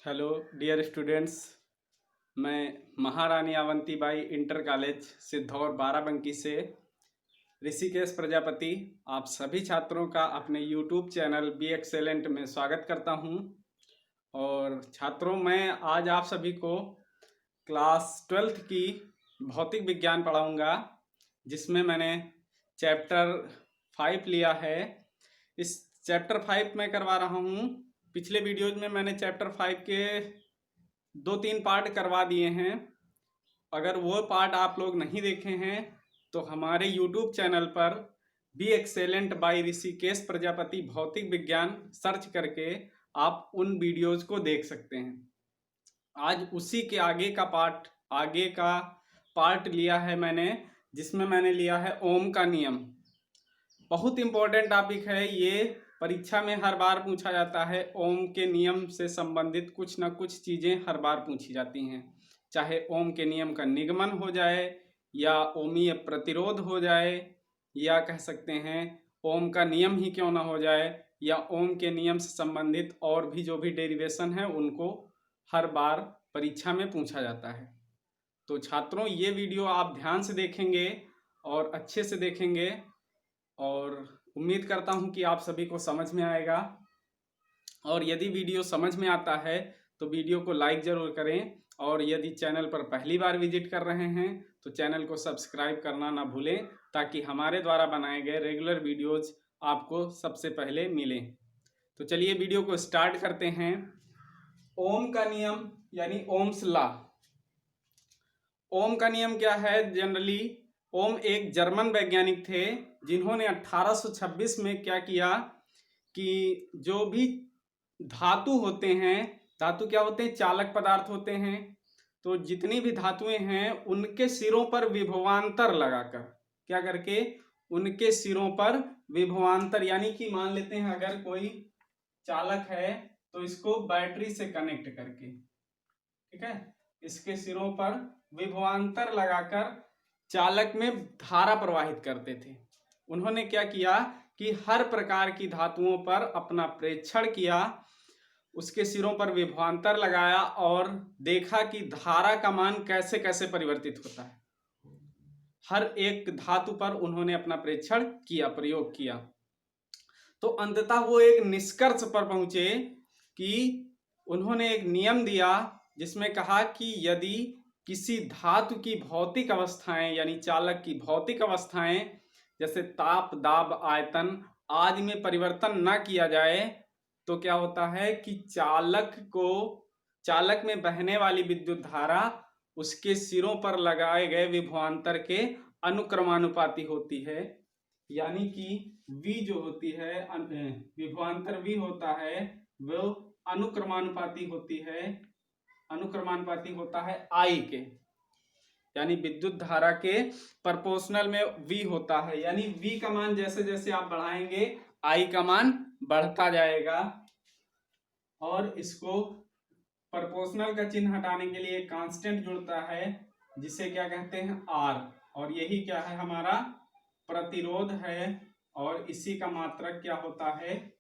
Hello dear students. मैं Maharani Avantibai inter college Siddhaur Barabanki से ऋषिकेश प्रजापति आप सभी छात्रों का अपने यूट्यूब चैनल बी एक्सेलेंट में स्वागत करता हूं। और छात्रों, मैं आज आप सभी को क्लास 12th की भौतिक विज्ञान पढ़ाऊंगा, जिसमें मैंने चैप्टर 5 लिया है। इस चैप्टर 5 में करवा रहा हूं। पिछले वीडियोज में मैंने चैप्टर 5 के 2-3 पार्ट करवा दिए हैं। अगर वो पार्ट आप लोग नहीं देखे हैं तो हमारे यूट्यूब चैनल पर B excellent by Rishikesh Prajapati भौतिक विज्ञान सर्च करके आप उन वीडियोज को देख सकते हैं। आज उसी के आगे का पार्ट लिया है मैंने, जिसमें मैंने लिया है ओम का नियम। बहुत इंपॉर्टेंट टॉपिक है ये, परीक्षा में हर बार पूछा जाता है। ओम के नियम से संबंधित कुछ ना कुछ चीज़ें हर बार पूछी जाती हैं, चाहे ओम के नियम का निगमन हो जाए या ओमीय प्रतिरोध हो जाए, या कह सकते हैं ओम का नियम ही क्यों ना हो जाए, या ओम के नियम से संबंधित और भी जो भी डेरिवेशन है उनको हर बार परीक्षा में पूछा जाता है। तो छात्रों, ये वीडियो आप ध्यान से देखेंगे और अच्छे से देखेंगे, और उम्मीद करता हूं कि आप सभी को समझ में आएगा। और यदि वीडियो समझ में आता है तो वीडियो को लाइक ज़रूर करें, और यदि चैनल पर पहली बार विजिट कर रहे हैं तो चैनल को सब्सक्राइब करना ना भूलें, ताकि हमारे द्वारा बनाए गए रेगुलर वीडियोज़ आपको सबसे पहले मिलें। तो चलिए वीडियो को स्टार्ट करते हैं। ओम का नियम यानी ओम्स लॉ। ओम का नियम क्या है? जनरली ओम एक जर्मन वैज्ञानिक थे, जिन्होंने 1826 में क्या किया कि जो भी धातु होते हैं, धातु क्या होते हैं? चालक पदार्थ होते हैं। तो जितनी भी धातुएं हैं उनके सिरों पर विभवांतर लगाकर, क्या करके? उनके सिरों पर विभवांतर, यानी कि मान लेते हैं अगर कोई चालक है तो इसको बैटरी से कनेक्ट करके, ठीक है, इसके सिरों पर विभवांतर लगाकर चालक में धारा प्रवाहित करते थे। उन्होंने क्या किया कि हर प्रकार की धातुओं पर अपना प्रेक्षण किया, उसके सिरों पर विभवांतर लगाया और देखा कि धारा का मान कैसे कैसे परिवर्तित होता है। हर एक धातु पर उन्होंने अपना प्रेक्षण किया, प्रयोग किया। तो अंततः वो एक निष्कर्ष पर पहुंचे कि उन्होंने एक नियम दिया, जिसमें कहा कि यदि किसी धातु की भौतिक अवस्थाएं, यानी चालक की भौतिक अवस्थाएं, जैसे ताप, दाब, आयतन आदि में परिवर्तन न किया जाए तो क्या होता है कि चालक में बहने वाली विद्युत धारा उसके सिरों पर लगाए गए विभवांतर के अनुक्रमानुपाती होती है। यानी कि V जो होती है, विभवांतर V होता है, वो अनुक्रमानुपाती होता है I के, यानी विद्युत धारा के प्रोपोर्शनल में V होता है। यानी V का मान जैसे जैसे आप बढ़ाएंगे I का मान बढ़ता जाएगा। और इसको प्रोपोर्शनल का चिन्ह हटाने के लिए कांस्टेंट जुड़ता है, जिसे क्या कहते हैं? R। और यही क्या है? हमारा प्रतिरोध है। और इसी का मात्रक क्या होता है?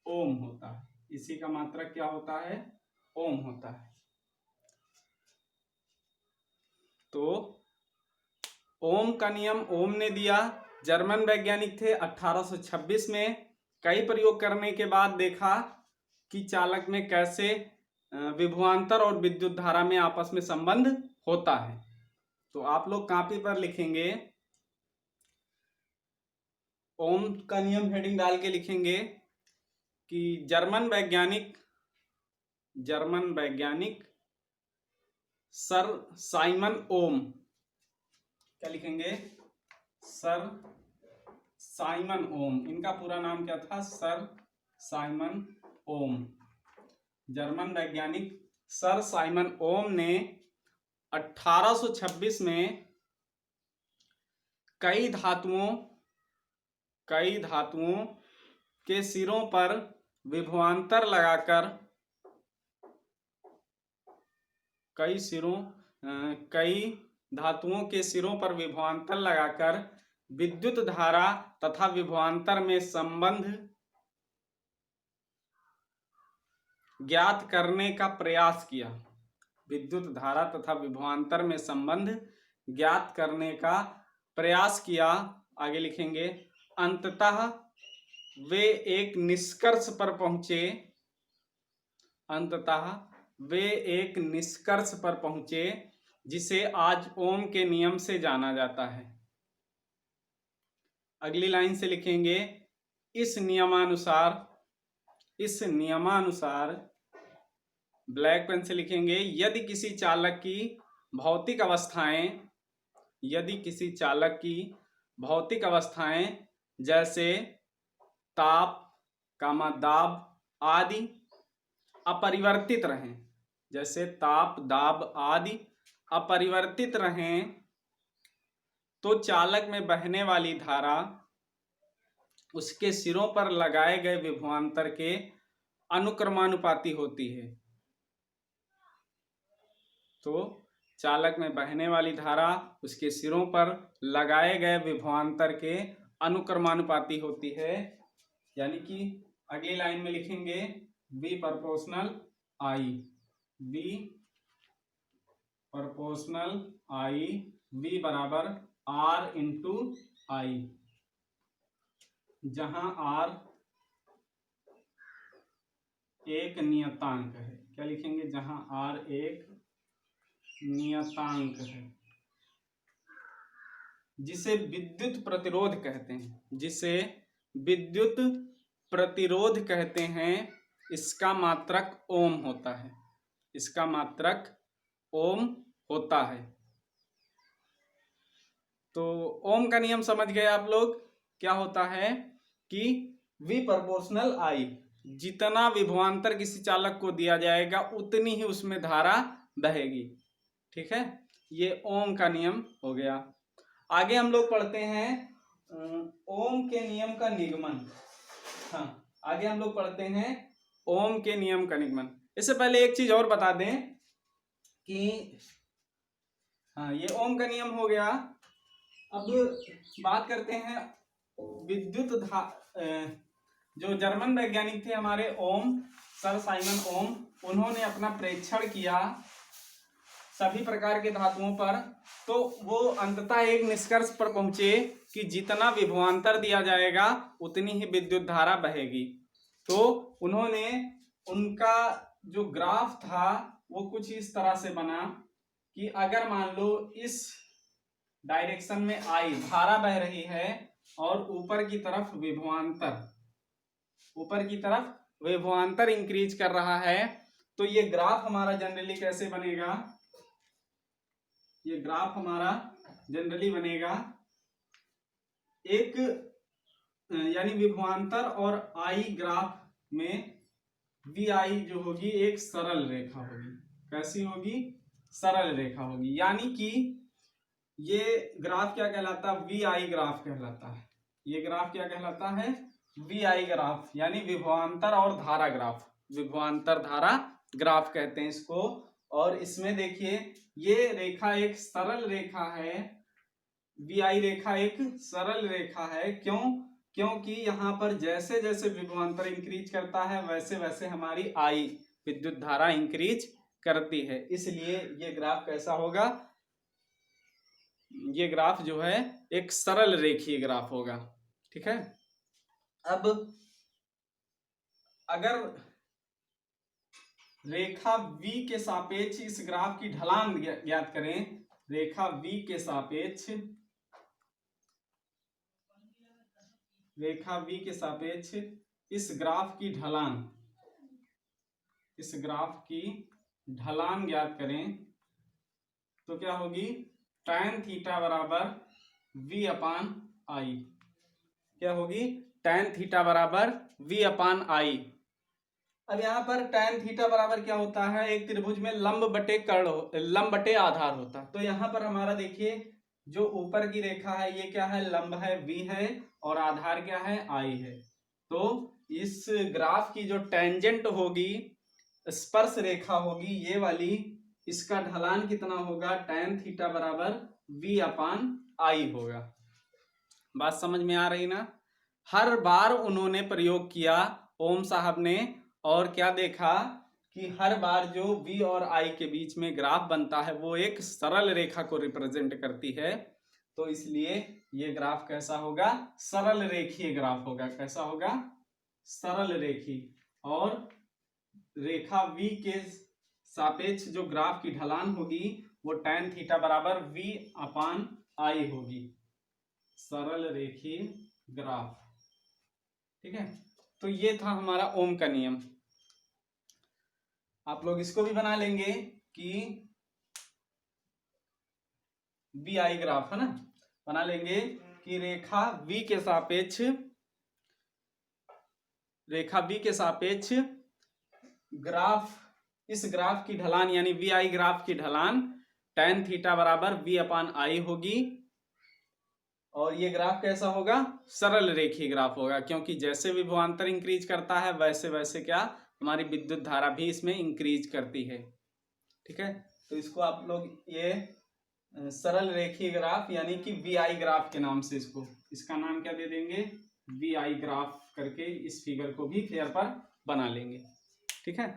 ओम होता है। इसी का मात्रक क्या होता है? ओम होता है। तो ओम का नियम ओम ने दिया, जर्मन वैज्ञानिक थे। 1826 में कई प्रयोग करने के बाद देखा कि चालक में कैसे विभवांतर और विद्युत धारा में आपस में संबंध होता है। तो आप लोग कॉपी पर लिखेंगे, ओम का नियम हेडिंग डाल के लिखेंगे कि जर्मन वैज्ञानिक सर साइमन ओम। क्या लिखेंगे? सर साइमन ओम। इनका पूरा नाम क्या था? सर साइमन ओम। जर्मन वैज्ञानिक सर साइमन ओम ने 1826 में कई धातुओं के सिरों पर विभवांतर लगाकर कई धातुओं के सिरों पर विभवांतर लगाकर विद्युत धारा तथा विभवांतर में संबंध ज्ञात करने का प्रयास किया। विद्युत धारा तथा विभवांतर में संबंध ज्ञात करने का प्रयास किया। आगे लिखेंगे, अंततः वे एक निष्कर्ष पर पहुंचे। अंततः वे एक निष्कर्ष पर पहुंचे जिसे आज ओम के नियम से जाना जाता है। अगली लाइन से लिखेंगे, इस नियमानुसार ब्लैक पेन से लिखेंगे, यदि किसी चालक की भौतिक अवस्थाएं जैसे ताप, दाब आदि अपरिवर्तित रहें, तो चालक में बहने वाली धारा उसके सिरों पर लगाए गए विभवांतर के अनुक्रमानुपाती होती है। तो चालक में बहने वाली धारा उसके सिरों पर लगाए गए विभवांतर के अनुक्रमानुपाती होती है। यानी कि अगली लाइन में लिखेंगे V प्रोपोर्शनल I, V बराबर R इंटू I, जहां R एक नियतांक है। क्या लिखेंगे, जहां R एक नियतांक है, जिसे विद्युत प्रतिरोध कहते हैं। इसका मात्रक ओम होता है। तो ओम का नियम समझ गए आप लोग। क्या होता है कि V प्रोपोर्शनल I, जितना विभवांतर किसी चालक को दिया जाएगा उतनी ही उसमें धारा बहेगी। ठीक है, ये ओम का नियम हो गया। आगे हम लोग पढ़ते हैं ओम के नियम का निगमन। इससे पहले एक चीज और बता दें कि ये ओम का नियम हो गया। अब बात करते हैं जो जर्मन वैज्ञानिक थे हमारे सर साइमन ओम, उन्होंने अपना परीक्षण किया सभी प्रकार के धातुओं पर। तो वो अंततः एक निष्कर्ष पर पहुंचे कि जितना विभवांतर दिया जाएगा उतनी ही विद्युत धारा बहेगी। तो उन्होंने, उनका जो ग्राफ था वो कुछ इस तरह से बना कि अगर मान लो इस डायरेक्शन में I धारा बह रही है और ऊपर की तरफ विभवांतर इंक्रीज कर रहा है, तो ये ग्राफ हमारा जनरली कैसे बनेगा? ये ग्राफ हमारा जनरली बनेगा एक, यानी विभवांतर और I ग्राफ में VI जो होगी एक सरल रेखा होगी। कैसी होगी? सरल रेखा होगी। यानी कि ये ग्राफ क्या कहलाता है? VI ग्राफ कहलाता है। ये ग्राफ क्या कहलाता है? VI ग्राफ, यानी विभवांतर और धारा ग्राफ, विभवांतर धारा ग्राफ कहते हैं इसको। और इसमें देखिए ये रेखा एक सरल रेखा है, VI रेखा एक सरल रेखा है। क्योंकि यहाँ पर जैसे जैसे विभवांतर इंक्रीज करता है वैसे वैसे हमारी I विद्युत धारा इंक्रीज करती है। इसलिए ये ग्राफ कैसा होगा? ये ग्राफ जो है एक सरल रेखीय ग्राफ होगा। ठीक है, अब अगर रेखा V के सापेक्ष इस ग्राफ की ढलान ज्ञात करें, रेखा V के सापेक्ष इस ग्राफ की ढलान ज्ञात करें, तो क्या होगी? tan थीटा बराबर V अपान I। क्या होगी? tan थीटा बराबर V अपान I। अब यहाँ पर tan थीटा बराबर क्या होता है? एक त्रिभुज में लंब बटे आधार होता है। तो यहाँ पर हमारा देखिए जो ऊपर की रेखा है ये क्या है? लंब है, V है, और आधार क्या है? I है। तो इस ग्राफ की जो टेंजेंट होगी, स्पर्श रेखा होगी ये वाली, इसका ढलान कितना होगा? tan थीटा बराबर V अपान I होगा। बात समझ में आ रही ना? हर बार उन्होंने प्रयोग किया ओम साहब ने, और क्या देखा कि हर बार जो v और i के बीच में ग्राफ बनता है वो एक सरल रेखा को रिप्रेजेंट करती है, तो इसलिए ये ग्राफ कैसा होगा? सरल रेखीय ग्राफ होगा। कैसा होगा? सरल रेखी। और रेखा v के सापेक्ष जो ग्राफ की ढलान होगी वो tan थीटा बराबर v अपान i होगी। सरल रेखीय ग्राफ। ठीक है, तो ये था हमारा ओम का नियम। आप लोग इसको भी बना लेंगे कि वी आई ग्राफ है ना, बना लेंगे कि रेखा v के सापेक्ष ग्राफ, इस ग्राफ की ढलान यानी वी आई ग्राफ की ढलान tan थीटा बराबर v अपान आई होगी। और ये ग्राफ कैसा होगा? सरल रेखीय ग्राफ होगा, क्योंकि जैसे विभवांतर इंक्रीज करता है वैसे वैसे क्या हमारी विद्युत धारा भी इसमें इंक्रीज करती है। ठीक है, तो इसको आप लोग ये सरल रेखीय ग्राफ यानी कि वी आई ग्राफ के नाम से इसका नाम क्या दे देंगे? वी आई ग्राफ करके इस फिगर को भी फिर पर बना लेंगे। ठीक है,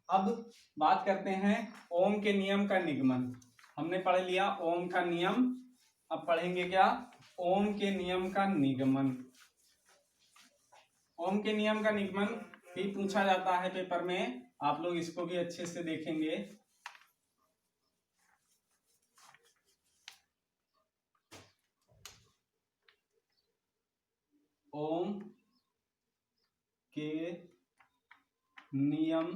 अब बात करते हैं ओम के नियम का निगमन। हमने पढ़ लिया ओम का नियम, अब पढ़ेंगे क्या? ओम के नियम का निगमन। ओम के नियम का निगमन भी पूछा जाता है पेपर में, आप लोग इसको भी अच्छे से देखेंगे। ओम के नियम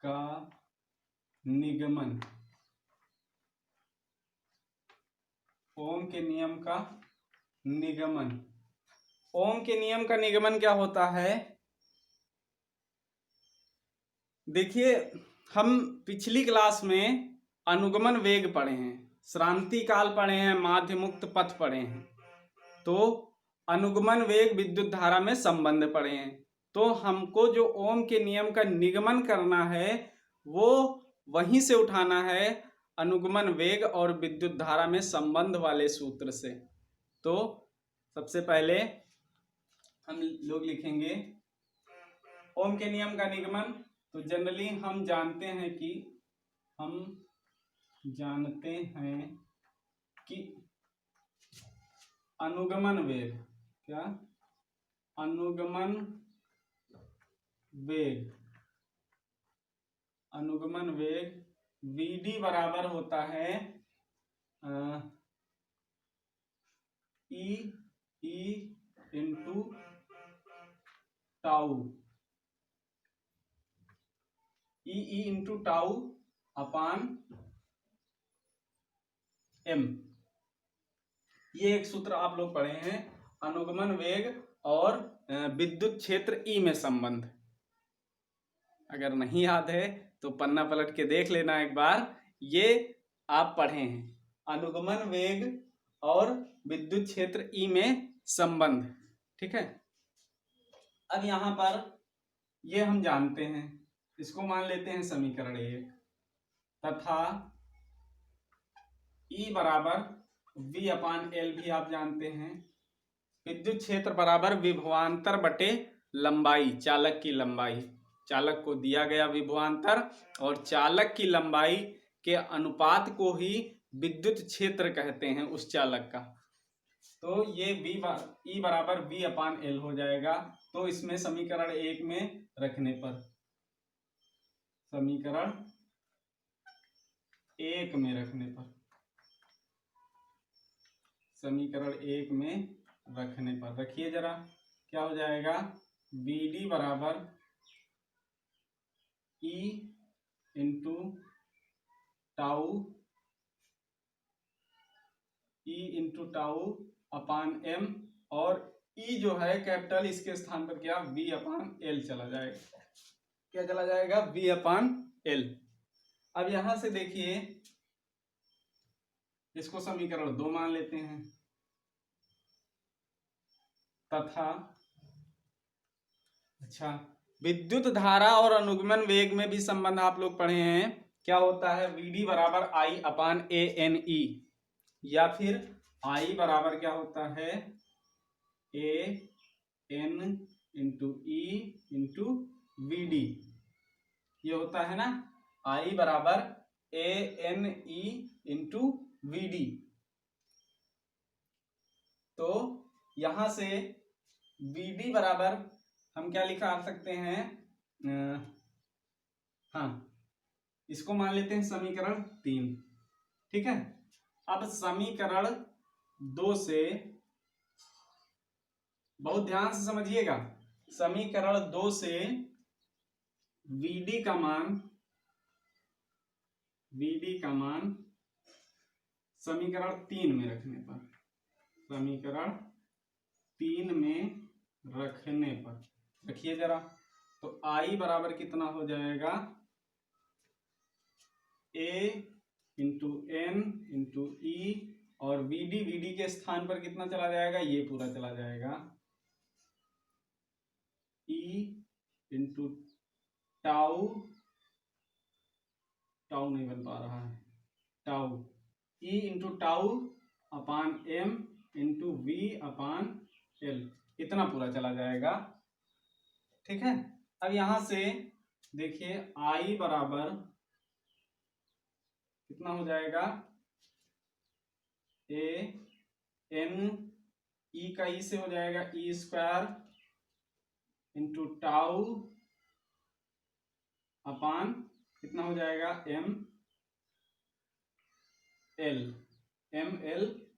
का निगमन। ओम के नियम का निगमन। ओम के नियम का निगमन क्या होता है? देखिए, हम पिछली क्लास में अनुगमन वेग पढ़े हैं, श्रांति काल पढ़े हैं, माध्य मुक्त पथ पढ़े हैं, तो अनुगमन वेग विद्युत धारा में संबंध पढ़े हैं। तो हमको जो ओम के नियम का निगमन करना है वो वहीं से उठाना है, अनुगमन वेग और विद्युत धारा में संबंध वाले सूत्र से। तो सबसे पहले हम लोग लिखेंगे ओम के नियम का निगमन। तो जनरली हम जानते हैं कि अनुगमन वेग, क्या? अनुगमन वेग Vd बराबर होता है e into tau, e into tau upon m। ये एक सूत्र आप लोग पढ़े हैं, अनुगमन वेग और विद्युत क्षेत्र E में संबंध। अगर नहीं याद है तो पन्ना पलट के देख लेना एक बार, ये आप पढ़े हैं, अनुगमन वेग और विद्युत क्षेत्र E में संबंध। ठीक है, अब यहां पर ये हम जानते हैं, इसको मान लेते हैं समीकरण 1, तथा E बराबर V अपान L भी आप जानते हैं। विद्युत क्षेत्र बराबर विभवांतर बटे लंबाई, चालक की लंबाई। चालक को दिया गया विभवांतर और चालक की लंबाई के अनुपात को ही विद्युत क्षेत्र कहते हैं उस चालक का। तो ये E बराबर V अपान L हो जाएगा। तो इसमें समीकरण 1 में रखने पर, समीकरण 1 में रखने पर, समीकरण 1 में रखने पर रखिए जरा, क्या हो जाएगा? Vd बराबर E into tau upon m, और E जो है कैपिटल, इसके स्थान पर क्या V अपान L चला जाएगा। क्या चला जाएगा? V अपान L। अब यहां से देखिए, इसको समीकरण 2 मान लेते हैं, तथा अच्छा, विद्युत धारा और अनुगमन वेग में भी संबंध आप लोग पढ़े हैं। क्या होता है? Vd बराबर I अपान ANE, या फिर I बराबर क्या होता है? AN into E into Vd। ये होता है ना I बराबर ANE इंटू VD। तो यहां से VD बराबर हम क्या लिखा सकते हैं, हाँ इसको मान लेते हैं समीकरण 3। ठीक है, अब समीकरण 2 से बहुत ध्यान से समझिएगा, समीकरण 2 से VD का मान समीकरण 3 में रखने पर, समीकरण 3 में रखने पर रखिए जरा, तो I बराबर कितना हो जाएगा, A into N into E, और VD के स्थान पर कितना चला जाएगा, ये पूरा चला जाएगा, E इंटू टाउ, टाउ नहीं बन पा रहा है, tau E into tau upon M into V अपान L, इतना पूरा चला जाएगा। ठीक है, अब यहां से देखिए I बराबर कितना हो जाएगा, AN E का E से हो जाएगा E स्क्वायर इंटू टाउ अपान कितना हो जाएगा ML,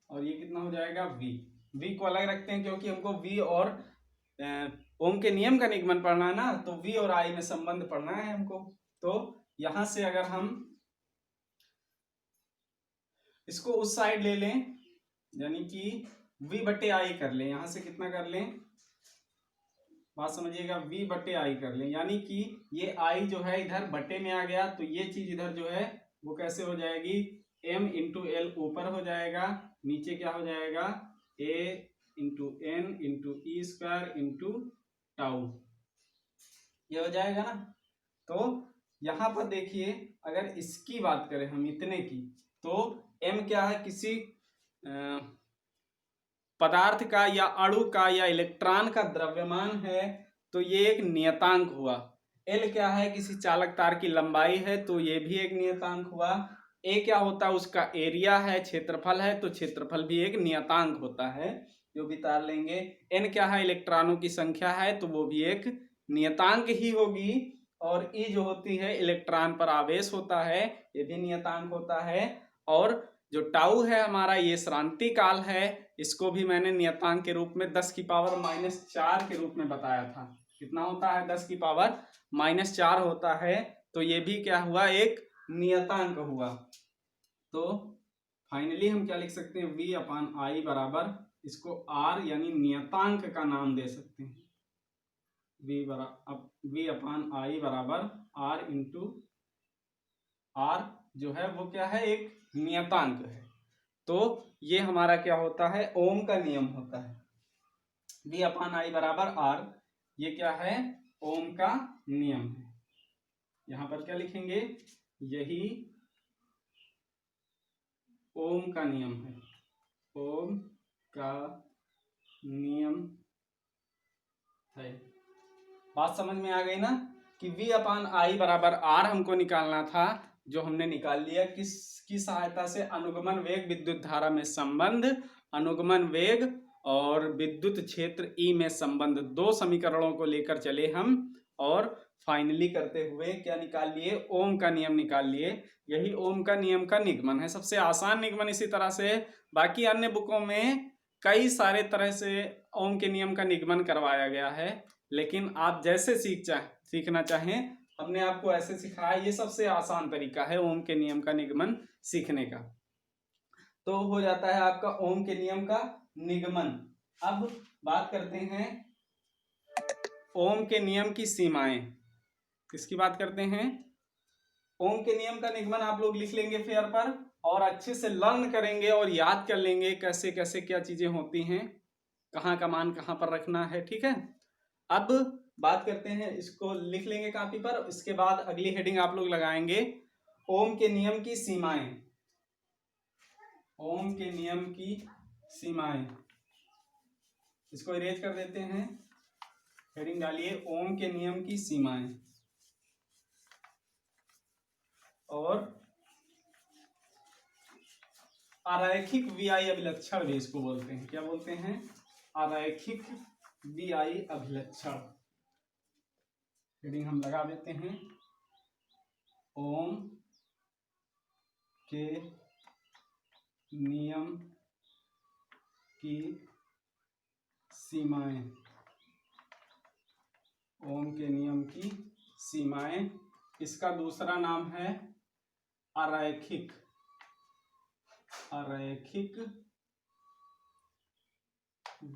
और ये कितना हो जाएगा V को अलग रखते हैं क्योंकि हमको V और ओम के नियम का निगमन पढ़ना है ना, तो V और I में संबंध पढ़ना है हमको। तो यहां से अगर हम इसको उस साइड ले लें, यानी कि V बटे I कर लें, यहां से कितना कर लें, बात समझिएगा, V बटे I कर लें, यानी कि ये I जो है इधर बटे में आ गया, तो ये चीज इधर जो है वो कैसे हो जाएगी, M इंटू L ऊपर हो जाएगा, नीचे क्या हो जाएगा, A into N into E square into tau, ये हो जाएगा ना। तो यहां पर देखिए अगर इसकी बात करें हम इतने की, तो M क्या है, किसी पदार्थ का या अणु का या इलेक्ट्रॉन का द्रव्यमान है, तो ये एक नियतांक हुआ। L क्या है, किसी चालक तार की लंबाई है, तो ये भी एक नियतांक हुआ। A क्या होता है, उसका एरिया है, क्षेत्रफल है, तो क्षेत्रफल भी एक नियतांक होता है, जो भी तार लेंगे। N क्या है, इलेक्ट्रॉनों की संख्या है, तो वो भी एक नियतांक ही होगी। और E जो होती है इलेक्ट्रॉन पर आवेश होता है, ये भी नियतांक होता है। और जो टाउ है हमारा, ये श्रांति काल है, इसको भी मैंने नियतांक के रूप में 10 की पावर -4 के रूप में बताया था। कितना होता है, 10 की पावर -4 होता है, तो ये भी क्या हुआ, एक नियतांक हुआ। तो फाइनली हम क्या लिख सकते हैं, V अपान I बराबर, इसको R यानी नियतांक का नाम दे सकते हैं, V अपान I बराबर R इंटू R जो है वो क्या है, एक नियतांक है। तो ये हमारा क्या होता है, ओम का नियम होता है, V अपान I बराबर R, ये क्या है, ओम का नियम है। यहां पर क्या लिखेंगे, यही ओम का नियम है, ओम का नियम है। बात समझ में आ गई ना, कि V अपान I बराबर R हमको निकालना था, जो हमने निकाल लिया। किसकी सहायता से, अनुगमन वेग विद्युत धारा में संबंध, अनुगमन वेग और विद्युत क्षेत्र E में संबंध, दो समीकरणों को लेकर चले हम, और फाइनली करते हुए क्या निकाल लिए, ओम का नियम निकाल लिए। यही ओम का नियम का निगमन है, सबसे आसान निगमन। इसी तरह से बाकी अन्य बुकों में कई सारे तरह से ओम के नियम का निगमन करवाया गया है, लेकिन आप जैसे सीखना चाहें, हमने आपको ऐसे सिखाया, ये सबसे आसान तरीका है ओम के नियम का निगमन सीखने का। तो हो जाता है आपका ओम के नियम का निगमन। अब बात करते हैं ओम के नियम की सीमाएं। किसकी बात करते हैं, ओम के नियम का निगमन आप लोग लिख लेंगे फेयर पर, और अच्छे से लर्न करेंगे और याद कर लेंगे कैसे कैसे क्या चीजें होती हैं, कहाँ का मान कहाँ पर रखना है। ठीक है, अब बात करते हैं, इसको लिख लेंगे कॉपी पर, इसके बाद अगली हेडिंग आप लोग लगाएंगे, ओम के नियम की सीमाएं। ओम के नियम की सीमाएं, इसको इरेज कर देते हैं, हेडिंग डालिए ओम के नियम की सीमाएं। और अरैखिक VI अभिलक्षण भी इसको बोलते हैं। क्या बोलते हैं? अरैखिक VI अभिलक्षण। हेडिंग हम लगा देते हैं, ओम के नियम की सीमाएं। ओम के नियम की सीमाएं। इसका दूसरा नाम है अरैखिक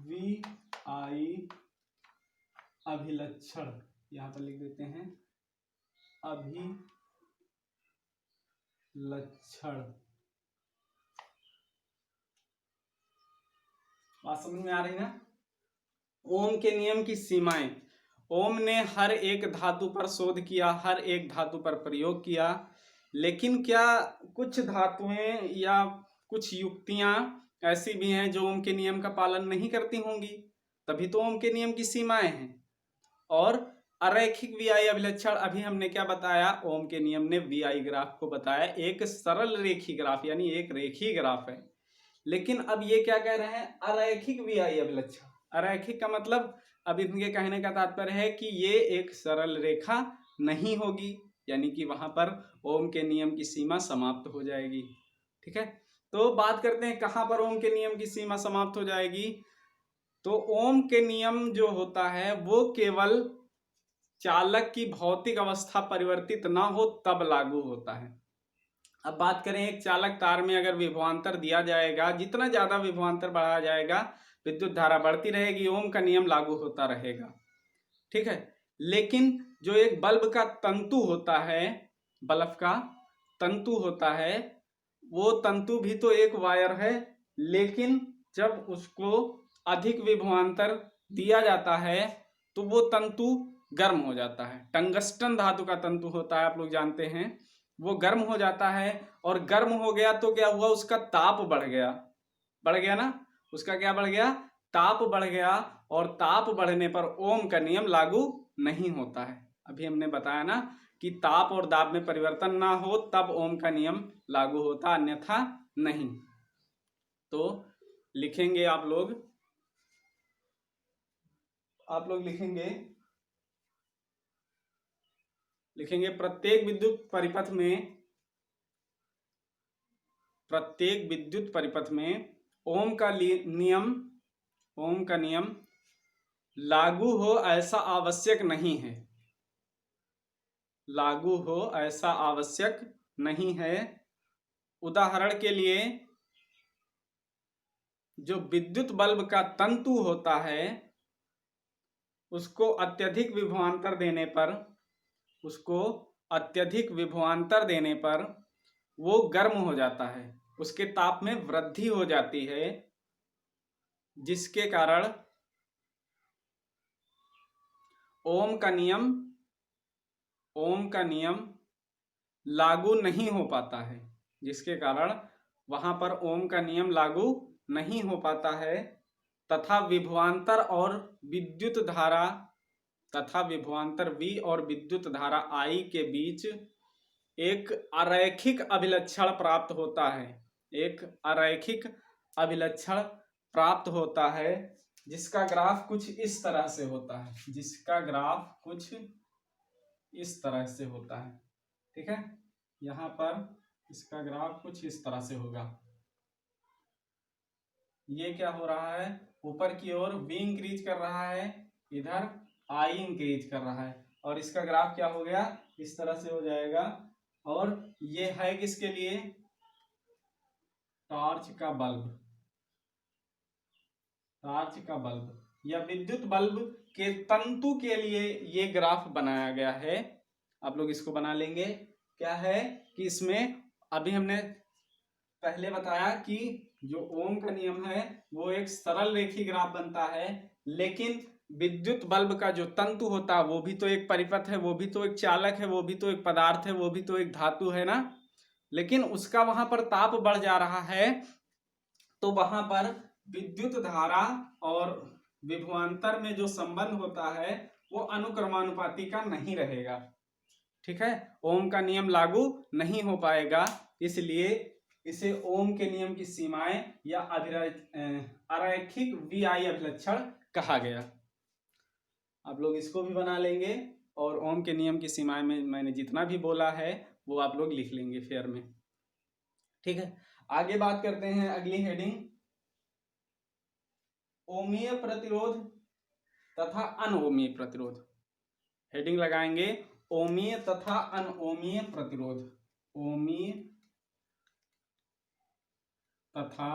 VI अभिलक्षण। यहां पर लिख देते हैं अभिलक्षण। बात समझ में आ रही ना? ओम के नियम की सीमाएं। ओम ने हर एक धातु पर शोध किया, हर एक धातु पर प्रयोग किया, लेकिन क्या कुछ धातुएं या कुछ युक्तियां ऐसी भी हैं जो ओम के नियम का पालन नहीं करती होंगी, तभी तो ओम के नियम की सीमाएं हैं। और अरैखिक VI अभिलक्षण, अभी हमने क्या बताया? ओम के नियम ने VI ग्राफ को बताया एक सरल रेखी ग्राफ, यानी एक रेखी ग्राफ है। लेकिन अब ये क्या कह रहे हैं? अरैखिक VI अभिलक्षण। अरैखिक का मतलब, अब इनके कहने का तात्पर्य है कि ये एक सरल रेखा नहीं होगी, यानी कि वहां पर ओम के नियम की सीमा समाप्त हो जाएगी। ठीक है, तो बात करते हैं कहां पर ओम के नियम की सीमा समाप्त हो जाएगी। तो ओम के नियम जो होता है वो केवल चालक की भौतिक अवस्था परिवर्तित ना हो तब लागू होता है। अब बात करें, एक चालक तार में अगर विभवांतर दिया जाएगा, जितना ज्यादा विभवांतर बढ़ाया जाएगा विद्युत धारा बढ़ती रहेगी, ओम का नियम लागू होता रहेगा। ठीक है, लेकिन जो एक बल्ब का तंतु होता है, बल्ब का तंतु होता है, वो तंतु भी तो एक वायर है, लेकिन जब उसको अधिक विभवांतर दिया जाता है तो वो तंतु गर्म हो जाता है। टंगस्टन धातु का तंतु होता है, आप लोग जानते हैं, वो गर्म हो जाता है। और गर्म हो गया तो क्या हुआ? उसका ताप बढ़ गया ना? उसका क्या बढ़ गया? ताप बढ़ गया। और ताप बढ़ने पर ओम का नियम लागू नहीं होता है। अभी हमने बताया ना कि ताप और दाब में परिवर्तन ना हो तब ओम का नियम लागू होता, अन्यथा नहीं। तो लिखेंगे आप लोग लिखेंगे प्रत्येक विद्युत परिपथ में ओम का नियम लागू हो ऐसा आवश्यक नहीं है। लागू हो ऐसा आवश्यक नहीं है। उदाहरण के लिए, जो विद्युत बल्ब का तंतु होता है उसको अत्यधिक विभवांतर देने पर वो गर्म हो जाता है, उसके ताप में वृद्धि हो जाती है, जिसके कारण ओम का नियम लागू नहीं हो पाता है। जिसके कारण वहां पर ओम का नियम लागू नहीं हो पाता है, तथा विभवांतर V और विद्युत धारा I के बीच एक अरैखिक अभिलक्षण प्राप्त होता है, जिसका ग्राफ कुछ इस तरह से होता है। ठीक है, यहाँ पर इसका ग्राफ कुछ इस तरह से होगा। ये क्या हो रहा है? ऊपर की ओर V इंक्रीज कर रहा है, इधर I इंक्रीज कर रहा है, और इसका ग्राफ क्या हो गया? इस तरह से हो जाएगा। और ये है किसके लिए? टॉर्च का बल्ब या विद्युत बल्ब के तंतु के लिए ये ग्राफ बनाया गया है। आप लोग इसको बना लेंगे। क्या है कि इसमें अभी हमने पहले बताया कि जो ओम का नियम है वो एक सरल रेखी ग्राफ बनता है, लेकिन विद्युत बल्ब का जो तंतु होता है वो भी तो एक परिपथ है, वो भी तो एक चालक है, वो भी तो एक पदार्थ है, वो भी तो एक धातु है ना। लेकिन उसका वहां पर ताप बढ़ जा रहा है, तो वहां पर विद्युत धारा और विभवांतर में जो संबंध होता है वो अनुक्रमानुपाती का नहीं रहेगा। ठीक है, ओम का नियम लागू नहीं हो पाएगा, इसलिए इसे ओम के नियम की सीमाएं या अरैखिक वी-आई अभिलक्षण कहा गया। आप लोग इसको भी बना लेंगे और ओम के नियम की सीमाएं में मैंने जितना भी बोला है वो आप लोग लिख लेंगे फेयर में। ठीक है, आगे बात करते हैं अगली हेडिंग, ओमीय प्रतिरोध तथा अनओमीय प्रतिरोध। हेडिंग लगाएंगे ओमीय तथा अनओमीय प्रतिरोध। ओमीय तथा,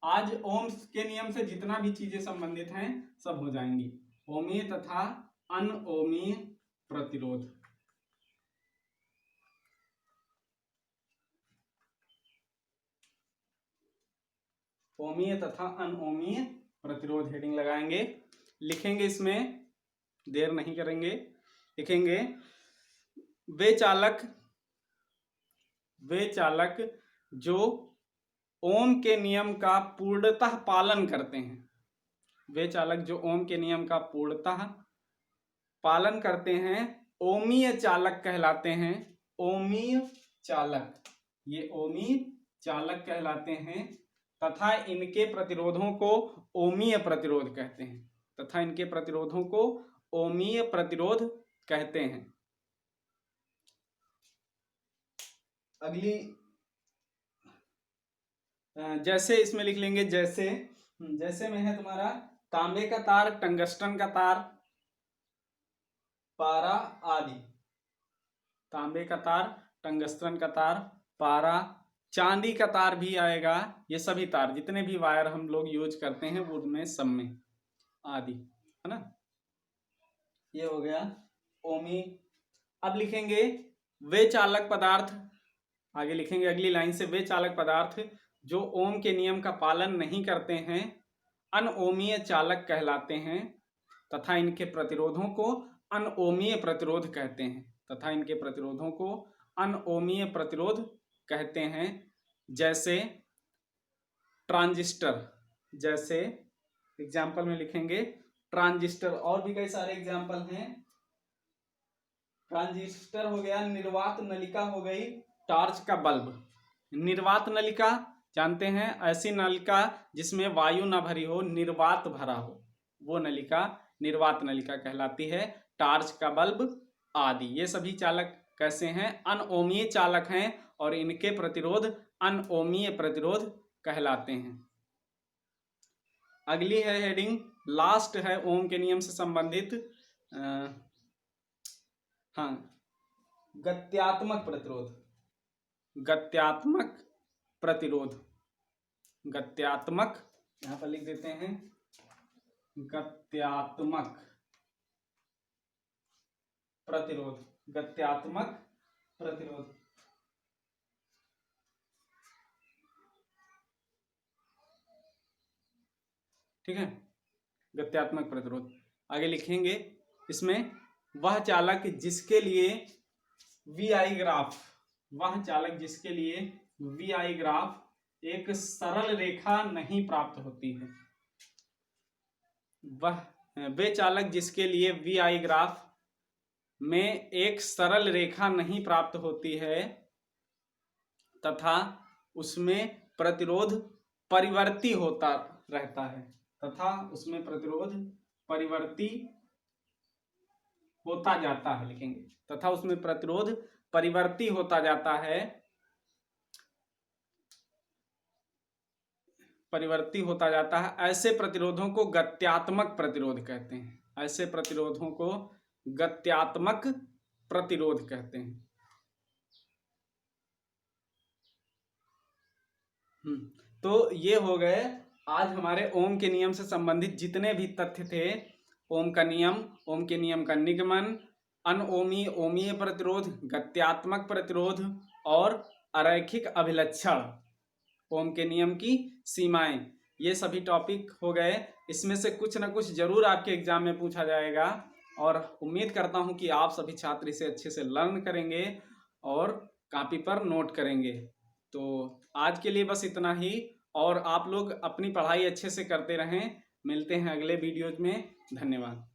आज ओम के नियम से जितना भी चीजें संबंधित हैं सब हो जाएंगी। ओमीय तथा अनओमीय प्रतिरोध। ओमीय तथा अनओमीय प्रतिरोध हेडिंग लगाएंगे, लिखेंगे, इसमें देर नहीं करेंगे, लिखेंगे वे चालक जो ओम के नियम का पूर्णतः पालन करते हैं। वे चालक जो ओम के नियम का पूर्णतः पालन करते हैं ओमीय चालक कहलाते हैं। ओमीय चालक, ये ओमीय चालक कहलाते हैं तथा इनके प्रतिरोधों को ओमीय प्रतिरोध कहते हैं। तथा इनके प्रतिरोधों को ओमीय प्रतिरोध कहते हैं। अगली, जैसे इसमें लिख लेंगे, जैसे में है तुम्हारा तांबे का तार, टंगस्टन का तार, पारा आदि। तांबे का तार, टंगस्टन का तार, पारा, चांदी का तार भी आएगा। ये सभी तार जितने भी वायर हम लोग यूज करते हैं वो उनमें सब में आदि, है ना। ये हो गया ओमी। अब लिखेंगे वे चालक पदार्थ, आगे लिखेंगे अगली लाइन से, वे चालक पदार्थ जो ओम के नियम का पालन नहीं करते हैं अनओमीय चालक कहलाते हैं तथा इनके प्रतिरोधों को अनओमीय प्रतिरोध कहते हैं। तथा इनके प्रतिरोधों को अनओमीय प्रतिरोध कहते हैं। जैसे ट्रांजिस्टर, जैसे एग्जाम्पल में लिखेंगे ट्रांजिस्टर, और भी कई सारे एग्जाम्पल हैं। ट्रांजिस्टर हो गया, निर्वात नलिका हो गई, टॉर्च का बल्ब। निर्वात नलिका जानते हैं, ऐसी नलिका जिसमें वायु ना भरी हो, निर्वात भरा हो, वो नलिका निर्वात नलिका कहलाती है। टॉर्च का बल्ब आदि, ये सभी चालक कैसे हैं? अनओमीय चालक हैं और इनके प्रतिरोध अनओमीय प्रतिरोध कहलाते हैं। अगली है हेडिंग, लास्ट है ओम के नियम से संबंधित, गत्यात्मक प्रतिरोध। गत्यात्मक प्रतिरोध, गत्यात्मक, यहां पर लिख देते हैं गत्यात्मक प्रतिरोध। गत्यात्मक प्रतिरोध, ठीक है, गत्यात्मक प्रतिरोध। आगे लिखेंगे इसमें वह चालक जिसके लिए वी-आई ग्राफ, वह चालक जिसके लिए वी-आई ग्राफ एक सरल रेखा नहीं प्राप्त होती है। वे चालक जिसके लिए वी-आई ग्राफ में एक सरल रेखा नहीं प्राप्त होती है तथा उसमें प्रतिरोध परिवर्ती होता रहता है, तथा उसमें प्रतिरोध परिवर्ती होता जाता है, लिखेंगे, तथा उसमें प्रतिरोध परिवर्ती होता जाता है, परिवर्ती होता जाता है। ऐसे प्रतिरोधों को गत्यात्मक प्रतिरोध कहते हैं। ऐसे प्रतिरोधों को गत्यात्मक प्रतिरोध कहते हैं। तो ये हो गए आज हमारे ओम के नियम से संबंधित जितने भी तथ्य थे। ओम का नियम, ओम के नियम का निगमन, अनओमीय ओमीय प्रतिरोध, गत्यात्मक प्रतिरोध और अरैखिक अभिलक्षण, ओम के नियम की सीमाएं, ये सभी टॉपिक हो गए। इसमें से कुछ ना कुछ जरूर आपके एग्जाम में पूछा जाएगा और उम्मीद करता हूं कि आप सभी छात्र इसे अच्छे से लर्न करेंगे और कॉपी पर नोट करेंगे। तो आज के लिए बस इतना ही, और आप लोग अपनी पढ़ाई अच्छे से करते रहें। मिलते हैं अगले वीडियोज में। धन्यवाद।